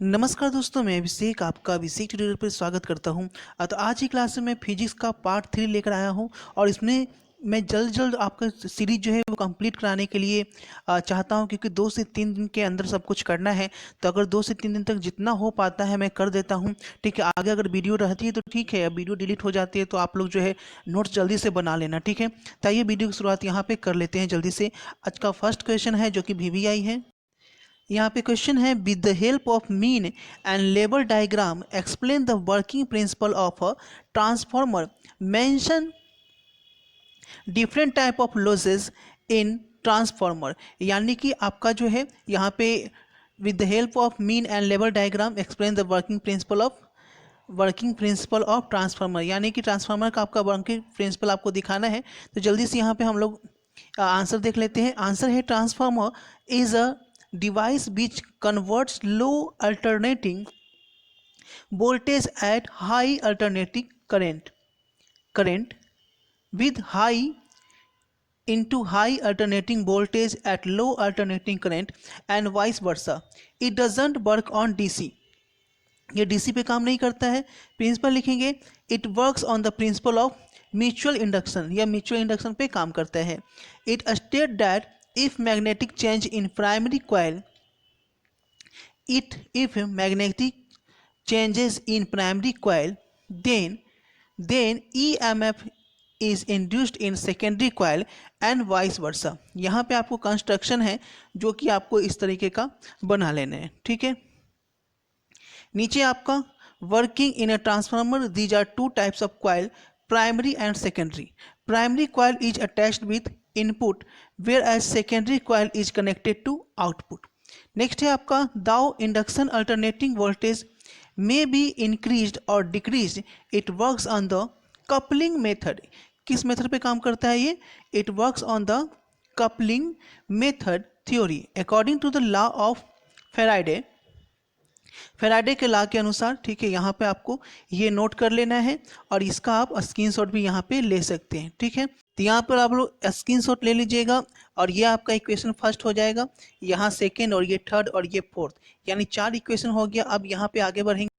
नमस्कार दोस्तों, मैं अभिषेक आपका अभिषेक ट्यूटोरियल पर स्वागत करता हूं। तो आज की क्लास में मैं फिजिक्स का पार्ट 3 लेकर आया हूं और इसमें मैं जल्द आपका सीरीज जो है वो कंप्लीट कराने के लिए चाहता हूं, क्योंकि 2 से 3 दिन के अंदर सब कुछ करना है। तो अगर 2 से 3 दिन तक जितना हो पाता है मैं कर देता हूं। ठीक है, आगे अगर वीडियो रहती है तो ठीक है, अब वीडियो डिलीट हो जाती है तो आप लोग जो है नोट्स जल्दी से बना लेना। ठीक है, तो आइए वीडियो की शुरुआत यहाँ पे कर लेते हैं जल्दी से। आज का फर्स्ट क्वेश्चन है जो कि VVI है। यहाँ पे क्वेश्चन है, with the help of mean and level diagram explain the working principle of a transformer, mention different type of losses in transformer. यानी कि आपका जो है यहाँ पे with the help of mean and level diagram explain the working principle of transformer, यानी कि transformer का आपका वर्किंग प्रिंसिपल आपको दिखाना है। तो जल्दी से यहाँ पे हम लोग आंसर देख लेते हैं। आंसर है, transformer is a device which converts low alternating voltage at high alternating current with high into high alternating voltage at low alternating current and vice versa. It doesn't work on DC. ये DC पे काम नहीं करता है। Principal लिखेंगे, it works on the principle of mutual induction, या mutual induction पे काम करता है। It state that if magnetic change in primary coil if magnetic changes in primary coil, then EMF is induced in secondary coil and vice versa. यहाँ पे आपको construction है जो कि आपको इस तरीके का बना लेना है। ठीक है, नीचे आपका working in a transformer, these are two types of coil, primary and secondary. Primary coil is attached with input whereas secondary coil is connected to output. Next है आपका, though induction alternating voltage may be increased और decreased, it works on the coupling method. किस method पे काम करता है ये? It works on the coupling method theory according to the law of Faraday. Faraday के लॉ के अनुसार। ठीक है, यहाँ पे आपको ये नोट कर लेना है और इसका आप स्क्रीनशॉट भी यहाँ पे ले सकते हैं। ठीक है, तो यहाँ पर आप लोग स्क्रीनशॉट ले लीजिएगा और ये आपका इक्वेशन फर्स्ट हो जाएगा, यहाँ सेकेंड और ये थर्ड और ये फोर्थ, यानी 4 इक्वेशन हो गया। अब यहाँ पे आगे बढ़ेंगे।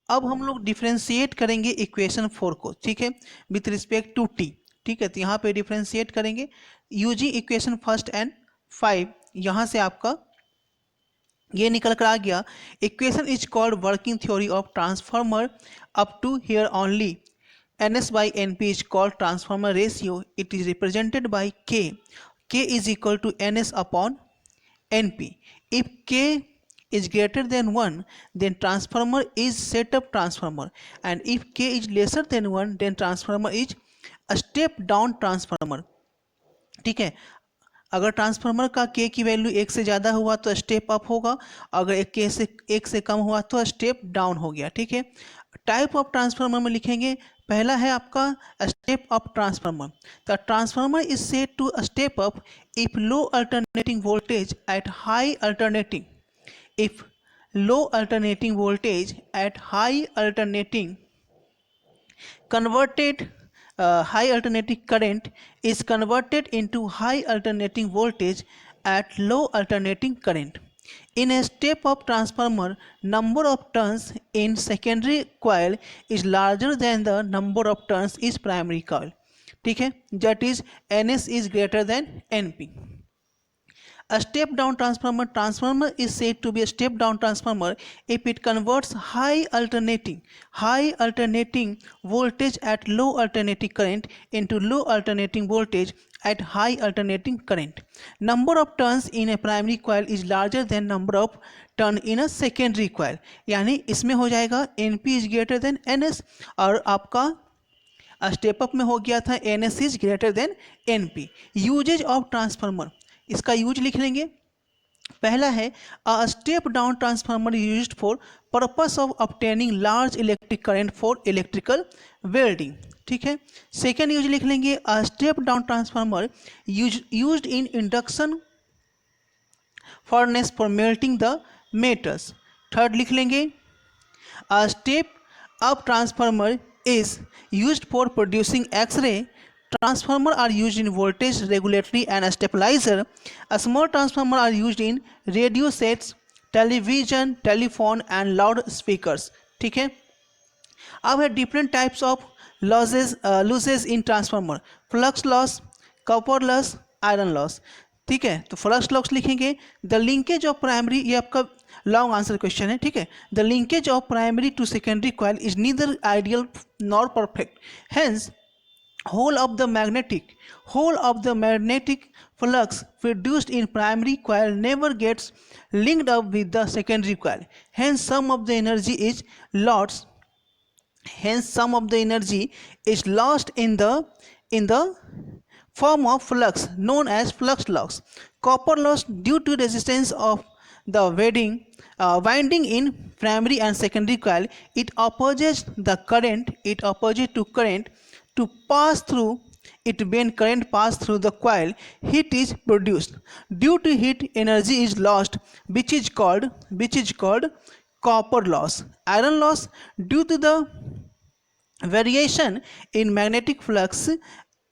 अब हम लोग डिफ्रेंशिएट करेंगे इक्वेशन 4 को। ठीक है, विथ रिस्पेक्ट टू टी. ठीक है, तो यहाँ पे डिफ्रेंशिएट करेंगे यूजिंग इक्वेशन फर्स्ट एंड 5. यहाँ से आपका ये निकल कर आ गया, equation is called working theory of transformer up to here only. NS by NP is called transformer ratio. It is represented by K. K is equal to NS upon NP. If K is greater than 1, then transformer is set up transformer, and if K is lesser than 1, then transformer is a step down transformer. ठीक है, अगर transformer का के की value 1 से ज़्यादा हुआ तो स्टेप अप होगा, अगर एक से कम हुआ तो स्टेप डाउन हो गया। ठीक है, टाइप ऑफ ट्रांसफार्मर में लिखेंगे, पहला है आपका step up transformer. The transformer is set to step up if low alternating voltage at high alternating if low alternating voltage at high alternating high alternating current is converted into high alternating voltage at low alternating current. In a step-up transformer, number of turns in secondary coil is larger than the number of turns in primary coil. ठीक है, that is NS is greater than NP. A step down transformer is said to be a step down transformer if it converts high alternating voltage at low alternating current into low alternating voltage at high alternating current. Number of turns in a primary coil is larger than number of turn in a secondary coil. यानी इसमें हो जाएगा NP is greater than NS और आपका step up में हो गया था NS is greater than NP. Uses of transformer, इसका यूज लिख लेंगे। पहला है, a step down transformer used for purpose of obtaining large electric current for electrical welding. ठीक है, सेकेंड यूज लिख लेंगे, a step down transformer used in induction furnace for melting the metals. Third लिख लेंगे, a step up transformer is used for producing X-ray. Transformer are used in voltage regulatory and stabilizer. A small transformer are used in radio sets television, telephone and loud speakers. ठीक है, अब है different types of losses in transformer, flux loss, copper loss, iron loss. ठीक है, तो flux loss लिखेंगे the linkage of primary, ये आपका लॉन्ग आंसर क्वेश्चन है। ठीक है, the linkage of primary to secondary coil is neither ideal nor perfect, hence whole of the magnetic flux produced in primary coil never gets linked up with the secondary coil, hence some of the energy is lost in the form of flux known as flux loss. Copper loss due to resistance of the winding in primary and secondary coil, it opposes to current to pass through it. When current pass through the coil, heat is produced. Due to heat, energy is lost, which is called copper loss. Iron loss due to the variation in magnetic flux,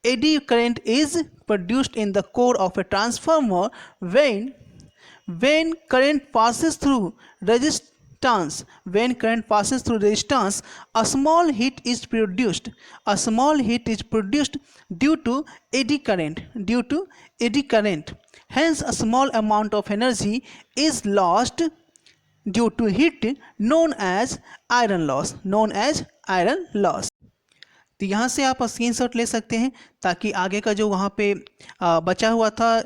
eddy current is produced in the core of a transformer. When current passes through resistance, a small heat is produced due to eddy current. Hence a small amount of energy is lost due to heat, known as iron loss. तो यहाँ से आप screenshot ले सकते हैं ताकि आगे का जो वहाँ पे बचा हुआ था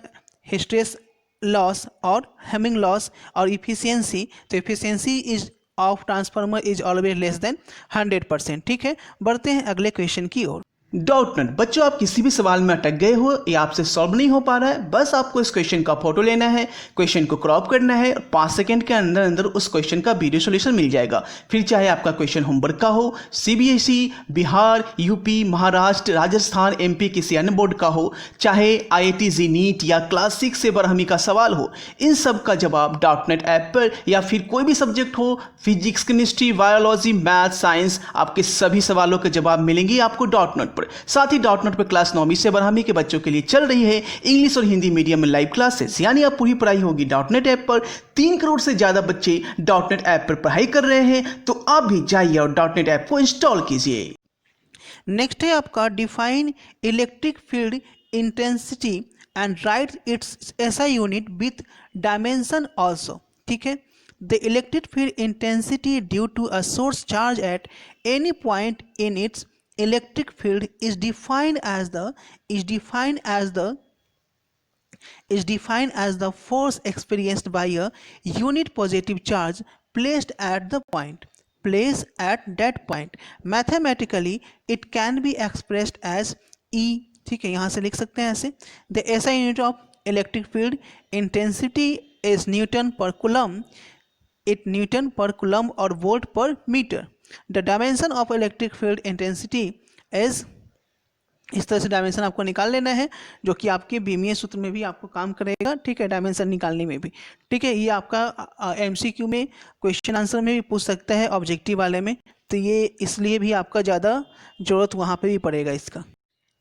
हिस्टेरेसिस लॉस और हेमिंग लॉस और इफिशियंसी, तो efficiency is of transformer is always less than 100%। ठीक है, बढ़ते हैं अगले क्वेश्चन की ओर। डाउट नट बच्चों, आप किसी भी सवाल में अटक गए हो या आपसे सॉल्व नहीं हो पा रहा है, बस आपको इस क्वेश्चन का फोटो लेना है, क्वेश्चन को क्रॉप करना है और 5 सेकंड के अंदर अंदर उस क्वेश्चन का वीडियो सॉल्यूशन मिल जाएगा। फिर चाहे आपका क्वेश्चन होमवर्क का हो, CBSE, Bihar, UP, Maharashtra, Rajasthan, MP किसी अन्य बोर्ड का हो, चाहे IIT जी नीट या क्लास 6 से बरहमी का सवाल हो, इन सब का जवाब डाउट नेट ऐप पर, या फिर कोई भी सब्जेक्ट हो, physics, chemistry, biology, math, science, आपके सभी सवालों के जवाब मिलेंगे आपको डाउट नेट पर। साथ ही डॉट नेट पर क्लास 9वीं से 12वीं के बच्चों के लिए चल रही है इंग्लिश और हिंदी मीडियम में लाइव क्लासेस, यानी आप पूरी पढ़ाई होगी डॉट नेट ऐप पर। 3 करोड़ से ज्यादा बच्चे डॉट नेट ऐप पर पढ़ाई कर रहे हैं, तो आप भी जाइए और डॉट नेट ऐप को इंस्टॉल कीजिए। नेक्स्ट है आपका define electric field intensity and write its SI unit with dimension also. ठीक है, the electric field intensity due to a source charge at any point in its electric field is defined as the force experienced by a unit positive charge placed at that point. Mathematically it can be expressed as E। ठीक है, यहाँ से लिख सकते हैं ऐसे, the SI unit of electric field intensity is Newton per coulomb or volt per meter. The dimension of electric field intensity is, इस तरह से डायमेंशन आपको निकाल लेना है जो कि आपके बीमीए सूत्र में भी आपको काम करेगा। ठीक है, डायमेंशन निकालने में भी। ठीक है, ये आपका MCQ में क्वेश्चन आंसर में भी पूछ सकता है, ऑब्जेक्टिव वाले में, तो ये इसलिए भी आपका ज़्यादा जरूरत वहाँ पे भी पड़ेगा इसका।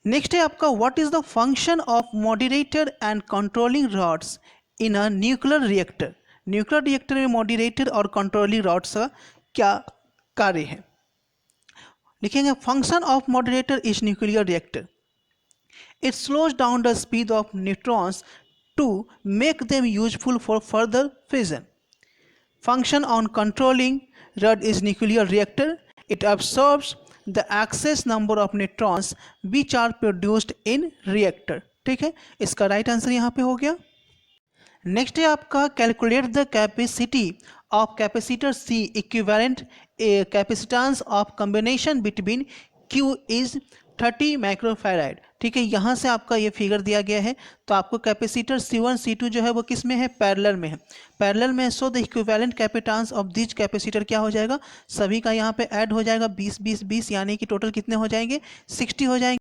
नेक्स्ट है आपका what is the function of moderator and controlling rods in a nuclear reactor. Nuclear reactor में मॉडरेटर और कंट्रोलिंग रॉड्स का क्या कार्य है। लिखेंगे function of moderator is nuclear reactor, it slows down the speed of neutrons to make them useful for further fission. Function on controlling rod is nuclear reactor, it absorbs the excess number of neutrons which are produced in reactor. ठीक है, इसका right answer यहाँ पे हो गया। Next है आपका calculate the capacity of capacitor C equivalent a capacitance of combination between Q is 30 microfarad. ठीक है, यहाँ से आपका ये फिगर दिया गया है, तो आपको कैपेसिटर C1 C2 जो है वो किस में है, पैरेलल में है, so the equivalent capacitance of this capacitor क्या हो जाएगा, सभी का यहाँ पे ऐड हो जाएगा 20 यानी कि टोटल कितने हो जाएंगे, 60 हो जाएंगे।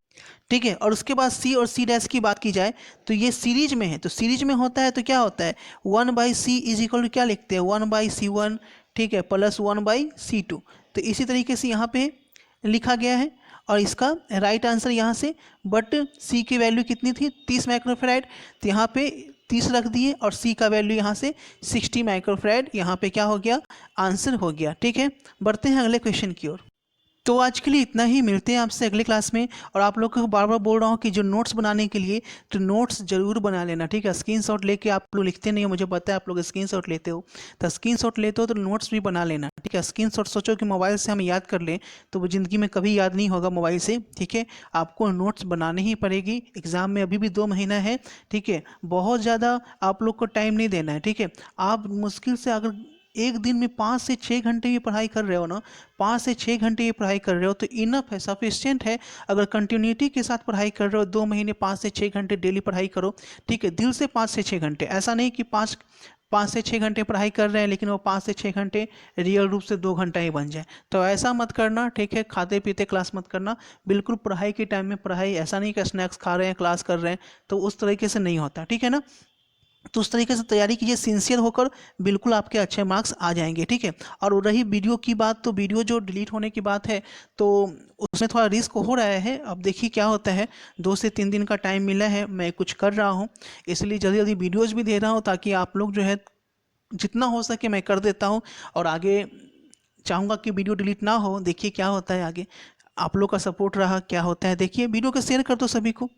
ठीक है, और उसके बाद C और C' की बात की जाए तो ये सीरीज में है, तो सीरीज में होता है तो क्या होता है 1/C इज इक्वल टू क्या लिखते हैं 1/C1। ठीक है, प्लस 1/C2, तो इसी तरीके से यहाँ पे लिखा गया है और इसका राइट आंसर यहाँ से, बट C की वैल्यू कितनी थी 30 माइक्रोफैराड, तो यहाँ पे 30 रख दिए और सी का वैल्यू यहाँ से 60 माइक्रोफैराड, यहाँ पे क्या हो गया, आंसर हो गया। ठीक है, बढ़ते हैं अगले क्वेश्चन की ओर। तो आज के लिए इतना ही, मिलते हैं आपसे अगले क्लास में। और आप लोग को बार बार बोल रहा हूँ कि जो नोट्स बनाने के लिए तो नोट्स जरूर बना लेना, ठीक है। स्क्रीनशॉट लेके आप लोग लिखते नहीं हो, मुझे पता है आप लोग स्क्रीनशॉट लेते हो, तो स्क्रीनशॉट लेते हो तो नोट्स भी बना लेना, ठीक है। स्क्रीनशॉट सोचो कि मोबाइल से हम याद कर लें तो वो ज़िंदगी में कभी याद नहीं होगा मोबाइल से, ठीक है। आपको नोट्स बनानी ही पड़ेगी, एग्ज़ाम में अभी भी 2 महीना है, ठीक है। बहुत ज़्यादा आप लोग को टाइम नहीं देना है, ठीक है। आप मुश्किल से अगर एक दिन में 5 से 6 घंटे की पढ़ाई कर रहे हो ना, 5 से 6 घंटे की पढ़ाई कर रहे हो तो इनफ है, सफिशिएंट है। अगर कंटिन्यूटी के साथ पढ़ाई कर रहे हो 2 महीने 5 से 6 घंटे डेली पढ़ाई करो, ठीक है। दिल से 5 से 6 घंटे, ऐसा नहीं कि 5 से 6 घंटे पढ़ाई कर रहे हैं लेकिन वो 5 से 6 घंटे रियल रूप से 2 घंटा ही बन जाए, तो ऐसा मत करना, ठीक है। खाते पीते क्लास मत करना, बिल्कुल पढ़ाई के टाइम में पढ़ाई, ऐसा नहीं कि स्नैक्स खा रहे हैं क्लास कर रहे हैं, तो उस तरीके से नहीं होता, ठीक है ना। तो उस तरीके से तैयारी कीजिए सिंसियर होकर, बिल्कुल आपके अच्छे मार्क्स आ जाएंगे, ठीक है। और रही वीडियो की बात, तो वीडियो जो डिलीट होने की बात है तो उसमें थोड़ा रिस्क हो रहा है, अब देखिए क्या होता है। 2 से 3 दिन का टाइम मिला है, मैं कुछ कर रहा हूँ, इसलिए जल्दी जल्दी वीडियोज़ भी दे रहा हूँ ताकि आप लोग जो है जितना हो सके मैं कर देता हूँ। और आगे चाहूँगा कि वीडियो डिलीट ना हो, देखिए क्या होता है आगे, आप लोग का सपोर्ट रहा क्या होता है। देखिए वीडियो को शेयर कर दो सभी को।